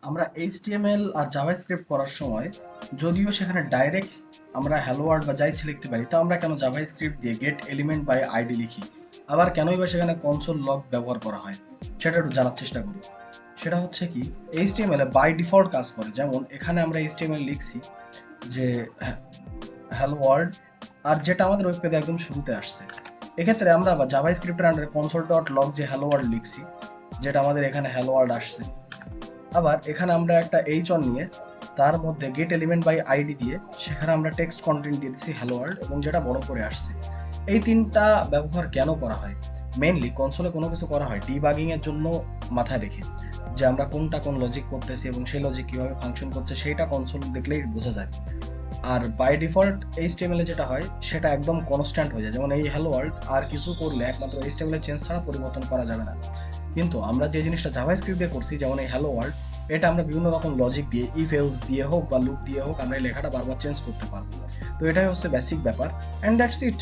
আমরা এইচটিএমএল আর জাভাস্ক্রিপ্ট করার সময় যদিও সেখানে ডাইরেক্ট আমরা হ্যালো ওয়ার্ল্ড বা যা ইচ্ছে লিখতে পারি, তা আমরা কেন জাভাস্ক্রিপ্ট দিয়ে গেট এলিমেন্ট বাই আইডি লিখি? আবার কেনই বা সেখানে কনসোল লগ ব্যবহার করা হয়? সেটা একটু জানার চেষ্টা করি। সেটা হচ্ছে কি, এইচটিএমএল এ বাই ডিফল্ট কাজ করে। যেমন এখানে আমরা এইচটিএমএল লিখছি যে হ্যালো ওয়ার্ল্ড, আর যেটা আমাদের ওয়েব পেজে একদম শুরুতে আসছে। এক্ষেত্রে আমরা আবার জাভাস্ক্রিপ্টের আন্ডারে কনসোল ডট লগ যে হ্যালো ওয়ার্ল্ড লিখছি, যেটা আমাদের এখানে হ্যালো ওয়ার্ল্ড আসছে। আবার এখানে আমরা একটা এইচ অন নিয়ে তার মধ্যে গেট এলিমেন্ট বাই আইডি দিয়ে সেখানে আমরা টেক্সট কন্টেন্ট দিয়ে দিচ্ছি হ্যালো ওয়ার্ল্ড, এবং যেটা বড় করে আসছে। এই তিনটা ব্যবহার কেন করা হয়? মেইনলি কনসোলে কোনো কিছু করা হয় ডিবাগিং এর জন্য, মাথায় রেখে যে আমরা কোনটা কোন লজিক করতেছি এবং সেই লজিক কিভাবে ফাংশন করছে সেইটা কনসোল দেখলেই বোঝা যায়। আর বাই ডিফল্ট এইচটিএমএল এ যেটা হয় সেটা একদম কনস্ট্যান্ট হয়ে যায়, যেমন এই হ্যালো ওয়ার্ল্ড আর কিছু করলে একমাত্র এইচটিএমএল এর চেঞ্জ ছাড়া পরিবর্তন করা যাবে না। কিন্তু আমরা যে জিনিসটা জাভাস্ক্রিপ্টে করছি, যেমন এই হ্যালো ওয়ার্ল্ড, এটা আমরা বিভিন্ন রকম লজিক দিয়ে, ইফ এলস দিয়ে হোক বা লুপ দিয়ে হোক, আমরা এই লেখাটা বারবার চেঞ্জ করতে পারবো। তো এটাই হচ্ছে বেসিক ব্যাপার, অ্যান্ড দ্যাটস ইট।